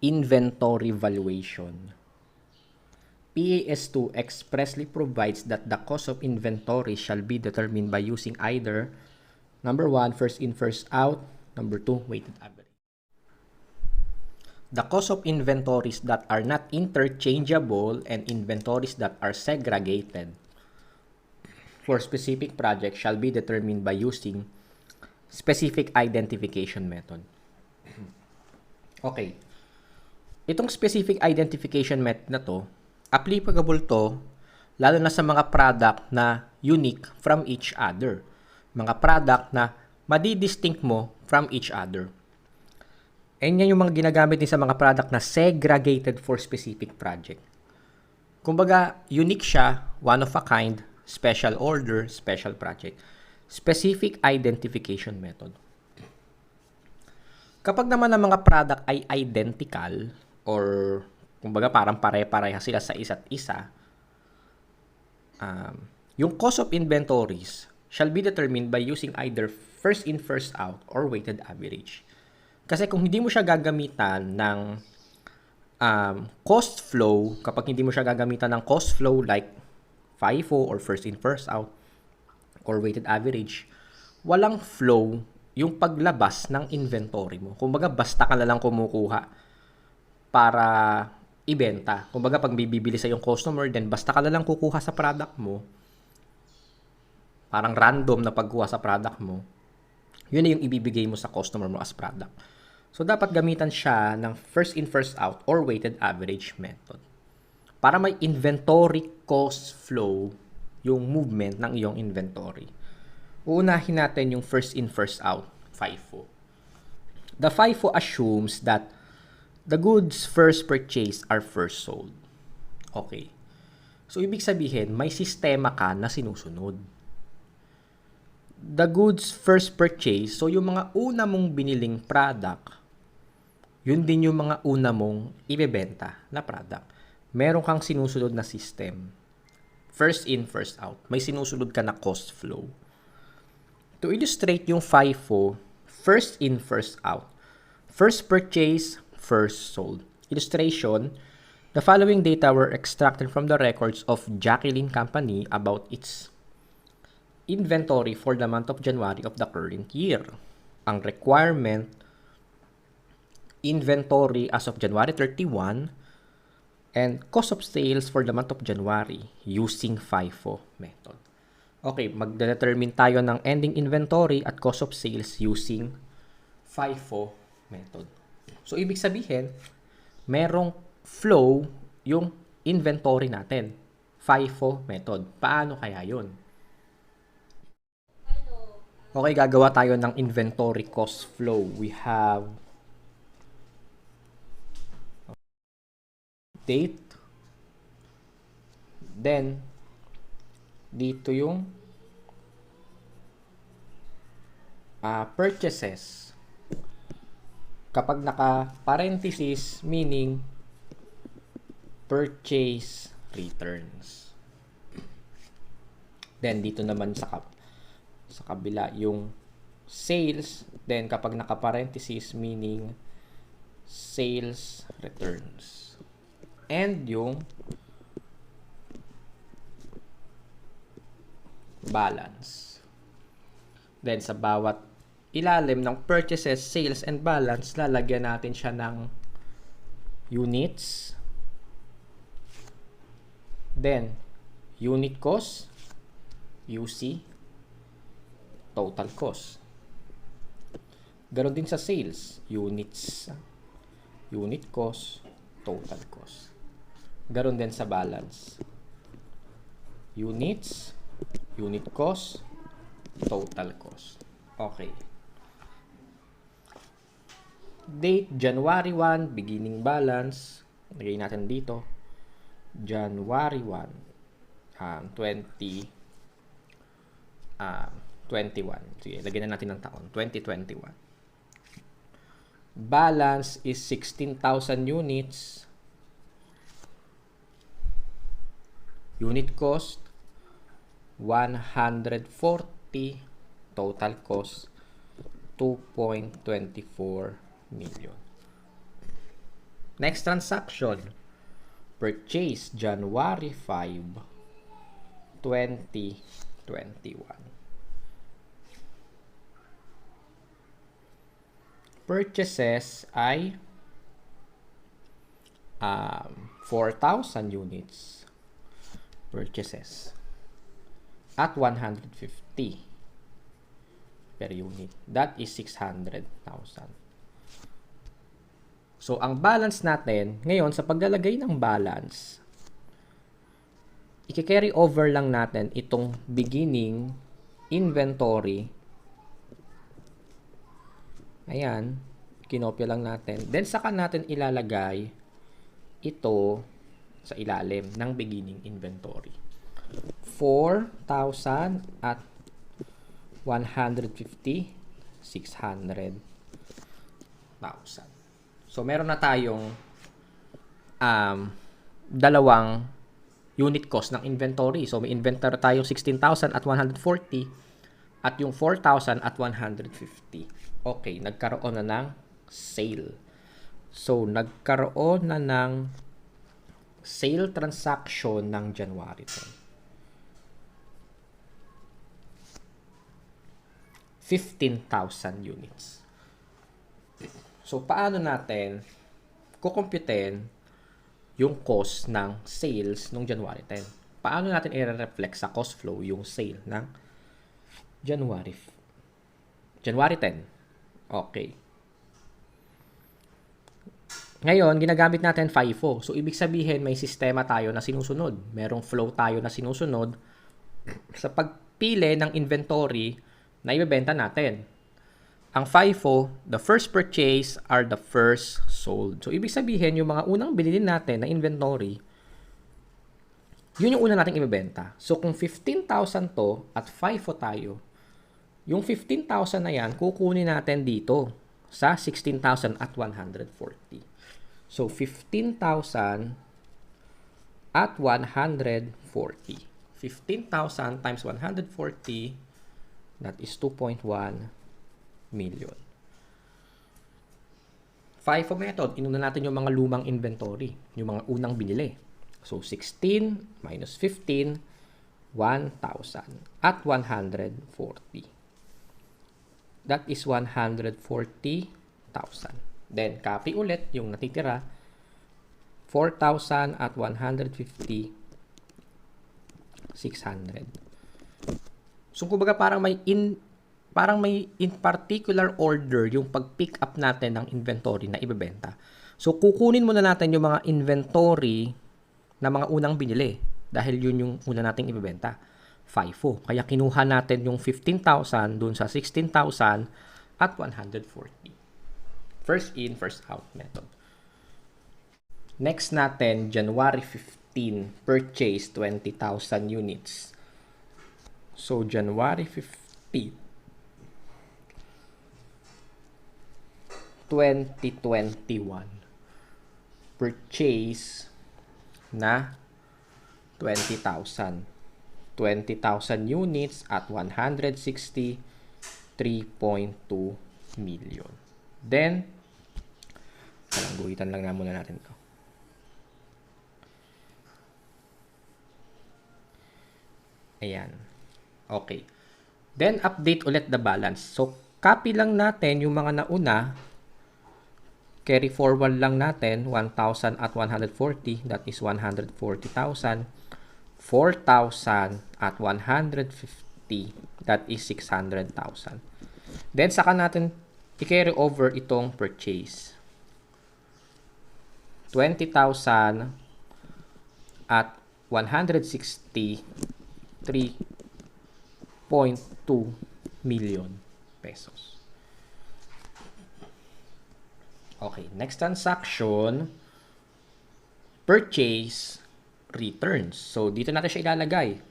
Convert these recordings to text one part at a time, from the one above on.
inventory valuation. PAS2 expressly provides that the cost of inventory shall be determined by using either number 1, first in, first out, number 2, weighted average. The cost of inventories that are not interchangeable and inventories that are segregated for specific projects shall be determined by using specific identification method. Okay. Itong specific identification method na to, applicable to lalo na sa mga product na unique from each other. Mga product na madidistinct mo from each other. And yan yung mga ginagamit din sa mga product na segregated for specific project. Kumbaga, unique siya, one of a kind, special order, special project. Specific identification method. Kapag naman ang mga product ay identical or kumbaga parang pare-pareha sila sa isa't isa, yung cost of inventories shall be determined by using either first in, first out or weighted average. Kasi kung hindi mo siya gagamitan ng cost flow, kapag hindi mo siya gagamitan ng cost flow like Fifo or first in, first out or weighted average, walang flow yung paglabas ng inventory mo. Kumbaga, basta ka na lang kumukuha para ibenta. Kumbaga, pag bibili sa yung customer, then basta ka na lang kukuha sa product mo, parang random na pagkuha sa product mo, yun na yung ibibigay mo sa customer mo as product. So, dapat gamitan siya ng first in, first out or weighted average method. Para may inventory cost flow yung movement ng iyong inventory. Uunahin natin yung first in, first out, FIFO. The FIFO assumes that the goods first purchased are first sold. Okay. So, ibig sabihin, may sistema ka na sinusunod. The goods first purchased, so yung mga una mong biniling product, yun din yung mga una mong ibebenta na product. Meron kang sinusunod na system. First in, first out. May sinusunod ka na cost flow. To illustrate yung FIFO, first in, first out. First purchase, first sold. Illustration, the following data were extracted from the records of Jacqueline Company about its inventory for the month of January of the current year. Ang requirement, inventory as of January 31 and cost of sales for the month of January using FIFO method. Okay, magde-determine tayo ng ending inventory at cost of sales using FIFO method. So, ibig sabihin, merong flow yung inventory natin. FIFO method. Paano kaya yun? Okay, gagawa tayo ng inventory cost flow. We have date. Then, dito yung purchases. Kapag naka-parenthesis, meaning purchase returns. Then, dito naman sa kabila yung sales. Then, kapag naka-parenthesis, meaning sales returns. And yung balance. Then, sa bawat ilalim ng purchases, sales, and balance, lalagyan natin siya ng units. Then, unit cost, UC, total cost. Ganon din sa sales, units, unit cost, total cost. Ganon din sa balance, units, unit cost, total cost. Okay. Date, January 1, beginning balance. Lagay natin dito. January 1, 2021. Sige, lagyan na natin ng taon. 2021. Balance is 16,000 units. Unit cost, 140. Total cost, 2.24 million. Next transaction, purchase January 5, 2021. Purchases ay 4,000 units. Purchases at 150 per unit. That is 600,000. So, ang balance natin, ngayon, sa paglalagay ng balance, i-carry over lang natin itong beginning inventory. Ayan, kinopya lang natin. Then, saka natin ilalagay ito sa ilalim ng beginning inventory. 4,000 at 150, 600,000. So, meron na tayong dalawang unit cost ng inventory. So, may inventory tayong 16,000 at 140 at yung 4,000 at 150. Okay, nagkaroon na ng sale. So, nagkaroon na ng sale transaction ng January 10. 15,000 units. So, paano natin kukumputin yung cost ng sales ng January 10? Paano natin i-reflect sa cost flow yung sale ng January 10? Okay. Ngayon, ginagamit natin Fifo. So, ibig sabihin, may sistema tayo na sinusunod. Merong flow tayo na sinusunod sa pagpili ng inventory na ibebenta natin. Ang Fifo, the first purchase are the first sold. So, ibig sabihin, yung mga unang binili natin na inventory, yun yung una nating ibebenta. So, kung 15,000 to at Fifo tayo, yung 15,000 na yan, kukunin natin dito sa 16,000 at 140. So, 15,000 at 140. 15,000 times 140, that is 2.1 million. Fifo method, inuna natin yung mga lumang inventory, yung mga unang binili. So, 16 minus 15, 1,000 at 140. That is 140,000. Then, copy ulit yung natitira. 4,000 at 150, 600. So, kumbaga parang may in particular order yung pag-pick up natin ng inventory na ibebenta. So, kukunin muna natin yung mga inventory na mga unang binili dahil yun yung una nating ibebenta. Fifo. Kaya kinuha natin yung 15,000 dun sa 16,000 at 140. First in, first out method. Next natin, January 15, purchase 20,000 units. So, January 15, 2021, purchase na 20,000 units at 163.2 million. Then, guhitan lang muna natin ito. Ayan. Okay. Then, update ulit the balance. So, copy lang natin yung mga nauna. Carry forward lang natin 1,000 at 140. That is 140,000. 4,000 at 150, that is 600,000. Then, saka natin i-carry over itong purchase. 20,000 at 163.2 million pesos. Okay, next transaction, purchase returns. So, dito natin siya ilalagay.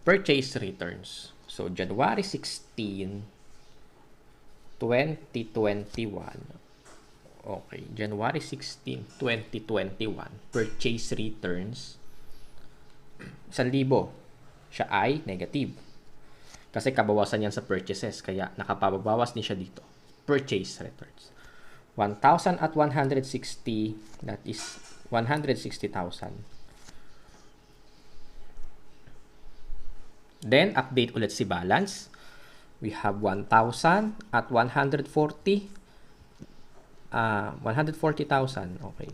Purchase returns. So, January 16, 2021. Okay, January 16, 2021. Purchase returns. 1,000. Siya ay negative. Kasi kabawasan yan sa purchases. Kaya nakapababawas din siya dito. Purchase returns. 1,000 at 160, that is 160,000. Then, update ulit si balance. We have 1,000 at 140. 140,000. Okay.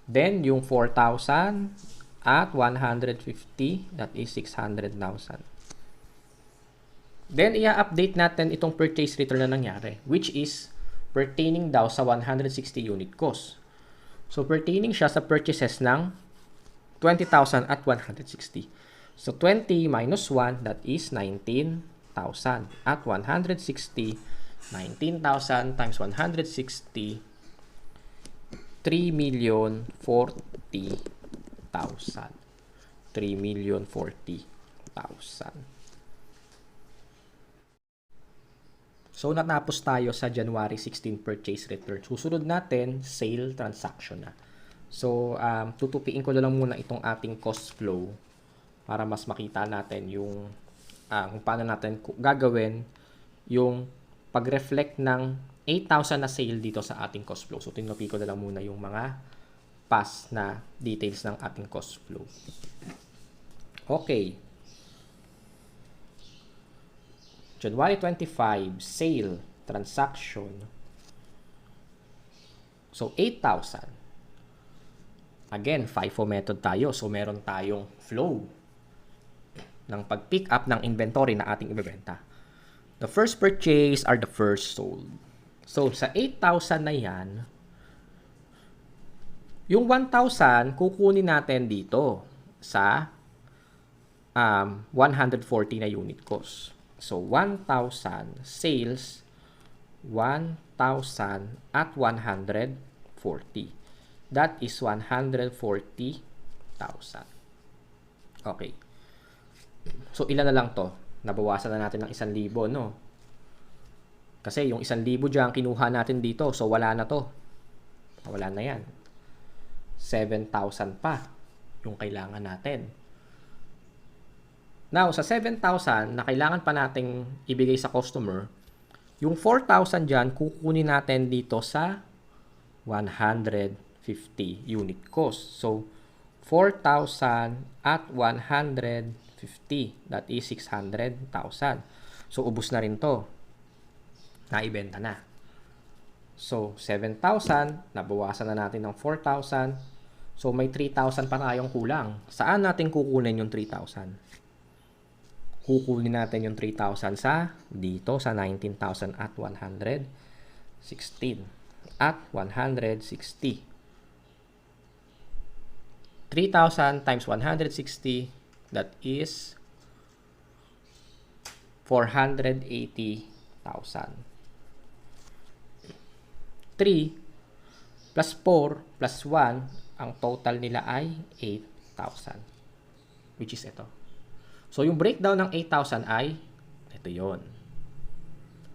Then, yung 4,000 at 150, that is 600,000. Then, i-update natin itong purchase return na nangyari, which is pertaining daw sa 160 unit cost. So, pertaining siya sa purchases ng 20,000 at 160. So, 20 minus 1, that is 19,000. At 160, 19,000 times 160, 3,040,000. 3,040,000. So, natapos tayo sa January 16 purchase return. Susunod natin, sale transaction na. So, tutupiin ko na lang muna itong ating cost flow para mas makita natin yung kung paano natin gagawin yung pag-reflect ng 8,000 na sale dito sa ating cost flow. So, tinupi ko na lang muna yung mga past na details ng ating cost flow. Okay. January 25, sale, transaction. So, 8,000. Again, FIFO method tayo. So, meron tayong flow ng pag-pick up ng inventory na ating ibebenta. The first purchase are the first sold. So, sa 8,000 na yan, yung 1,000, kukunin natin dito sa 140 na unit cost. So, 1,000 sales, 1,000 at 140. That is 140,000. Okay. So, ilan na lang to? Nabawasan na natin ng 1,000, no? Kasi yung 1,000 dyan, kinuha natin dito. So, wala na to. Wala na yan. 7,000 pa yung kailangan natin. Now, sa 7,000 na kailangan pa nating ibigay sa customer, yung 4,000 dyan, kukunin natin dito sa 150 unit cost. So, 4,000 at 150. That is 600,000. So, ubus na rin to. Naibenta na. So, 7,000. Nabawasan na natin ng 4,000. So, may 3,000 pa tayong kulang. Saan natin kukunin yung 3,000? Kukunin natin yung 3,000 sa dito sa 19,000 at 116 at 160. 3,000 times 160, that is 480,000. 3 plus 4 plus 1, ang total nila ay 8,000. Which is ito. So, yung breakdown ng 8,000 ay, ito yon,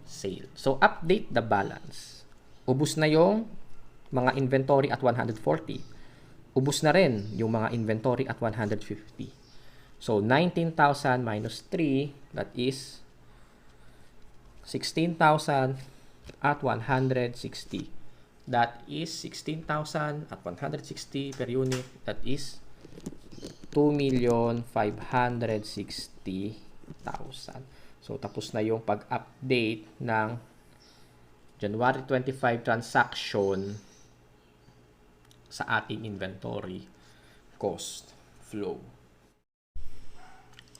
sale. So, update the balance. Ubus na yung mga inventory at 140. Ubus na rin yung mga inventory at 150. So, 19,000 minus 3, that is 16,000 at 160. That is 16,000 at 160 per unit. That is 2,560,000. So, tapos na yung pag-update ng January 25 transaction sa ating inventory cost flow.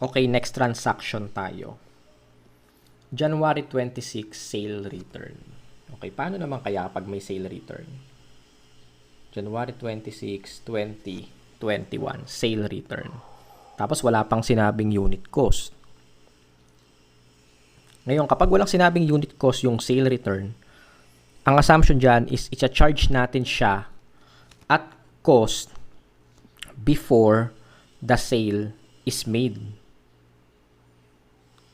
Okay, next transaction tayo. January 26 sale return. Okay, paano naman kaya pag may sale return? January 26, 2021 sale return. Tapos wala pang sinabing unit cost. Ngayon, kapag walang sinabing unit cost yung sale return, ang assumption dyan is i-charge natin siya at cost before the sale is made.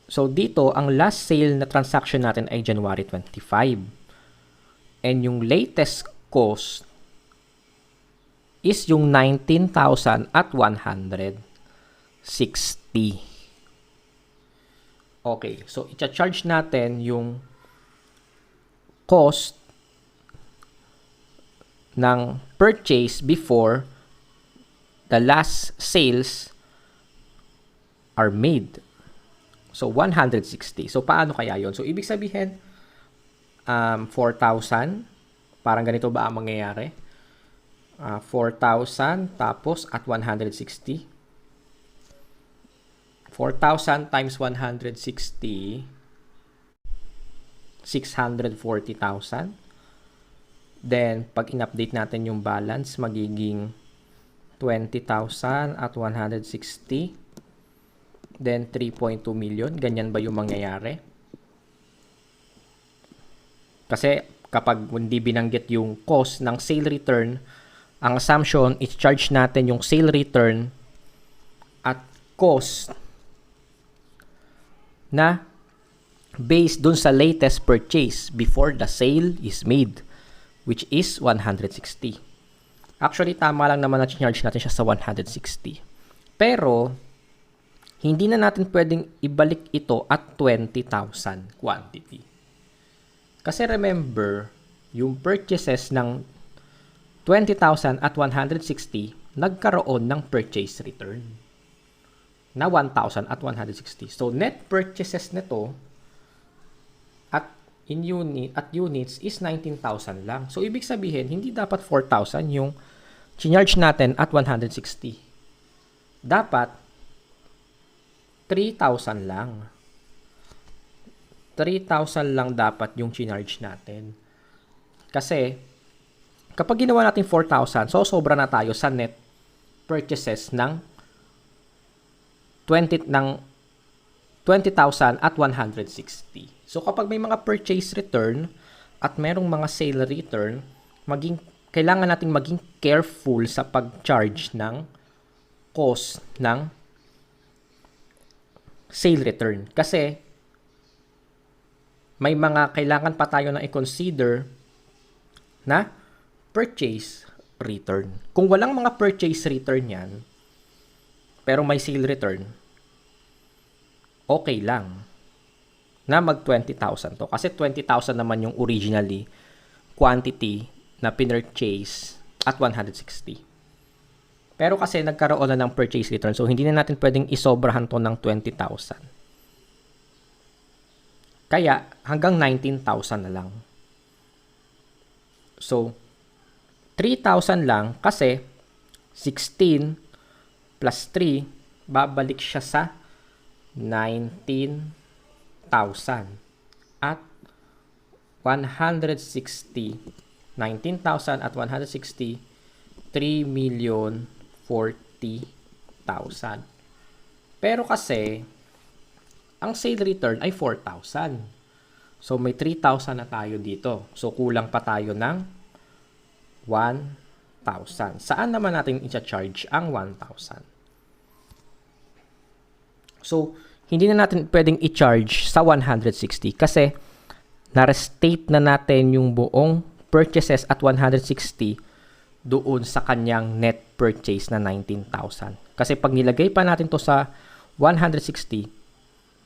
So, dito, ang last sale na transaction natin ay January 25. And yung latest cost is yung 19,000 at 160. Okay, so i-charge natin yung cost ng purchase before the last sales are made. So, 160. So, paano kaya yon? So, ibig sabihin, 4,000. Parang ganito ba ang mangyayari? 4,000 tapos at 160. 4,000 times 160, 640,000. Then, pag in-update natin yung balance, magiging 20,000 at 160. Then, 3.2 million. Ganyan ba yung mangyayari? Kasi, kapag hindi binanggit yung cost ng sale return, ang assumption, i-charge natin yung sale return at cost na based dun sa latest purchase before the sale is made, which is 160. Actually, tama lang naman na charge natin siya sa 160. Pero, hindi na natin pwedeng ibalik ito at 20,000 quantity. Kasi remember, yung purchases ng 20,000 at 160, nagkaroon ng purchase return na 1,000 at 160. So, net purchases nito at units is 19,000 lang. So, ibig sabihin, hindi dapat 4,000 yung charge natin at 160. Dapat 3,000 lang. 3,000 lang dapat yung charge natin. Kasi, kapag ginawa natin 4,000, so sobra na tayo sa net purchases ng 20,000 at 160. So, kapag may mga purchase return at merong mga sale return, kailangan nating maging careful sa pag-charge ng cost ng sale return. Kasi, may mga kailangan pa tayo na i-consider na purchase return. Kung walang mga purchase return yan, pero may sale return, okay lang na mag 20,000 to. Kasi 20,000 naman yung originally quantity na pinurchase at 160. Pero kasi nagkaroon na ng purchase return, so hindi na natin pwedeng isobrahan to ng 20,000. Kaya hanggang 19,000 na lang. So, 3,000 lang kasi 16 plus 3, babalik siya sa 19,000 at 160. 19,000 at 160, 3,040,000. Pero kasi, ang sale return ay 4,000. So, may 3,000 na tayo dito. So, kulang pa tayo ng 1,000. Saan naman natin i-charge ang 1,000? So, hindi na natin pwedeng i-charge sa 160 kasi na-restate na natin yung buong purchases at 160 doon sa kanyang net purchase na 19,000. Kasi pag nilagay pa natin to sa 160,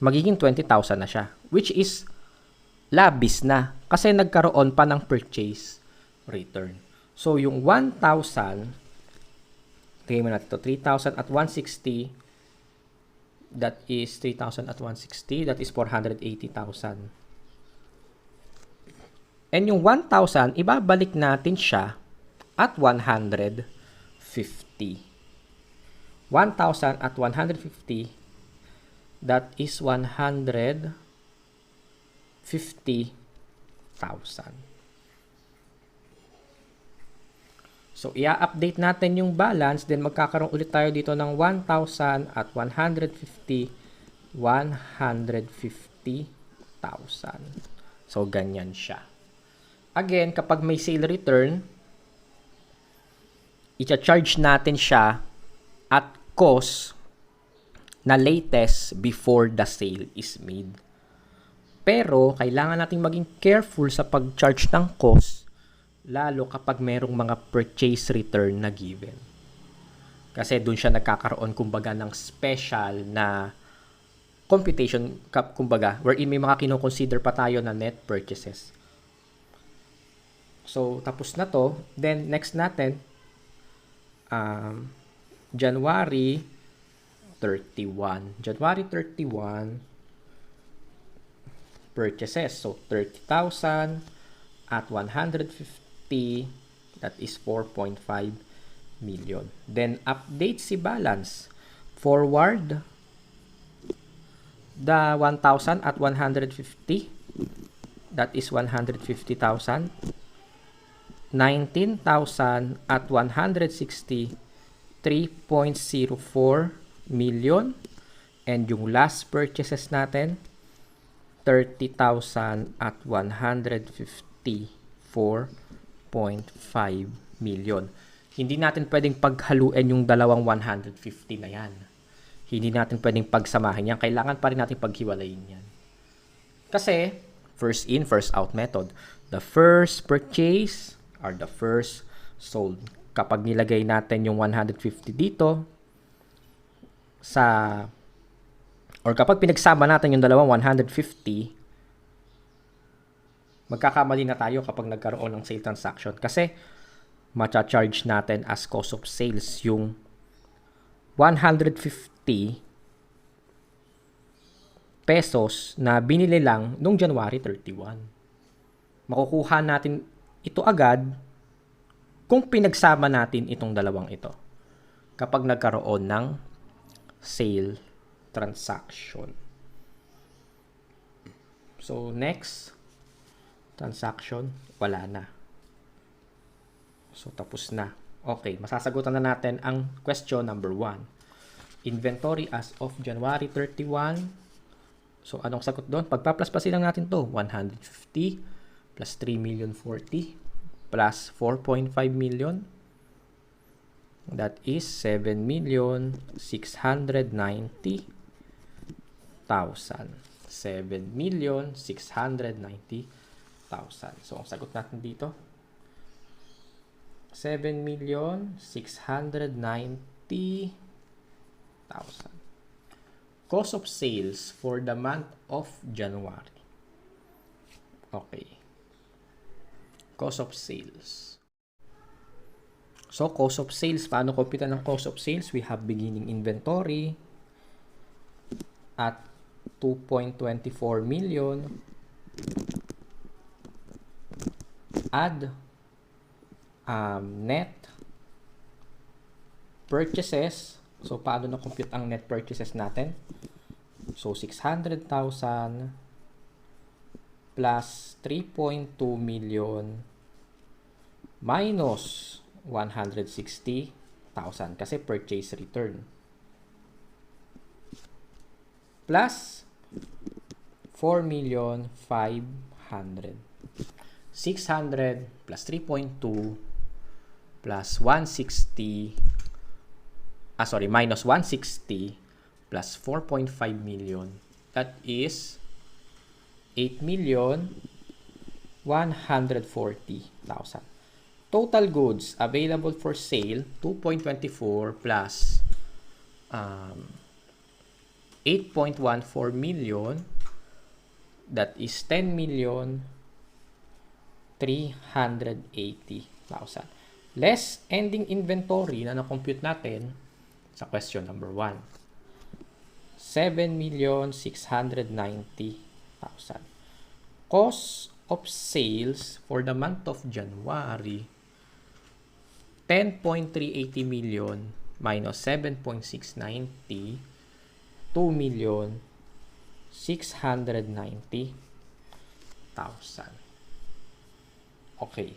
magiging 20,000 na siya. Which is labis na kasi nagkaroon pa ng purchase return. So, yung 1,000, tingnan mo natin ito, 3,000 at 160, that is 3,000 at 160, that is 480,000. And yung 1,000, ibabalik natin siya at 150. 1,000 at 150, that is 150,000. So, i-update natin yung balance, then magkakaroon ulit tayo dito ng 1,000 at 150, 150,000. So, ganyan siya. Again, kapag may sale return, i-charge natin siya at cost na latest before the sale is made. Pero, kailangan nating maging careful sa pag-charge ng cost, lalo kapag merong mga purchase return na given. Kasi doon siya nagkakaroon, kumbaga, ng special na computation, kumbaga, wherein may mga kinoconsider pa tayo na net purchases. So, tapos na to. Then, next natin, January 31. January 31, purchases. So, 30,000 at 150, that is 4.5 million. Then, update si balance. Forward, the 1,000 at 150, that is 150,000. 19,000 at 160, 3.04 million. And yung last purchases natin, 30,000 at 154.5 million. Hindi natin pwedeng paghaluin yung dalawang 150 na yan. Hindi natin pwedeng pagsamahin yan. Kailangan pa rin natin paghiwalayin yan. Kasi, first in, first out method. The first purchase are the first sold. Kapag nilagay natin yung 150 dito, or kapag pinagsama natin yung dalawang 150, magkakamali na tayo kapag nagkaroon ng sale transaction. Kasi, macha-charge natin as cost of sales yung 150 pesos na binili lang nung January 31. Makukuha natin ito agad kung pinagsama natin itong dalawang ito kapag nagkaroon ng sale transaction. So, next transaction, wala na. So, tapos na. Okay, masasagutan na natin ang question number 1. Inventory as of January 31. So, anong sagot doon? Pagpa-plus-plusin lang natin to. 150 plus 3,040,000 plus 4.5 million. That is 7,690,000. 7,690,000. So, ang sagot natin dito, 7,690,000. Cost of sales for the month of January. Okay. Cost of sales. So, cost of sales. Paano kumpitan ng cost of sales? We have beginning inventory at 2.24 million. Add net purchases. So, paano na-compute ang net purchases natin? So, 600,000 plus 3.2 million minus 160,000 kasi purchase return. Plus 4,500,000. 600 plus 3.2 plus 160, minus 160 plus 4.5 million. That is 8,140,000. Total goods available for sale, 2.24 plus 8.14 million. That is 10,380,000. Less ending inventory na na-compute natin sa question number 1. 7,690,000. Cost of sales for the month of January, 10.380 million minus 7.690, 2,690,000. Okay.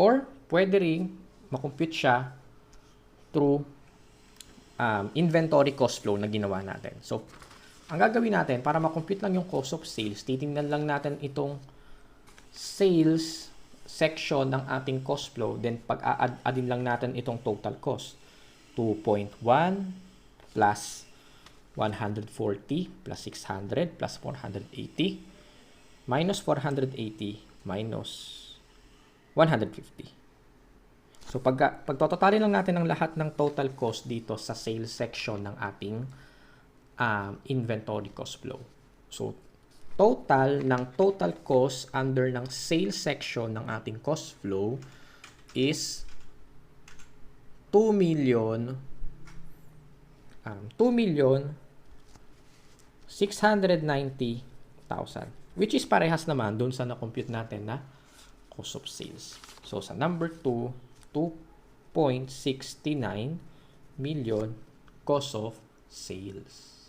Or, pwede rin makompute siya through inventory cost flow na ginawa natin. So, ang gagawin natin, para makompute lang yung cost of sales, titingnan lang natin itong sales section ng ating cost flow, then pag-add-addin lang natin itong total cost. 2.1 plus 140 plus 600 plus 480 minus 480 minus 150. So, pagtototalin lang natin ang lahat ng total cost dito sa sales section ng ating inventory cost flow. So, total ng total cost under ng sales section ng ating cost flow is 2,690,000, which is parehas naman dun sa na-compute natin na cost of sales. So, sa number 2, 2.69 million cost of sales.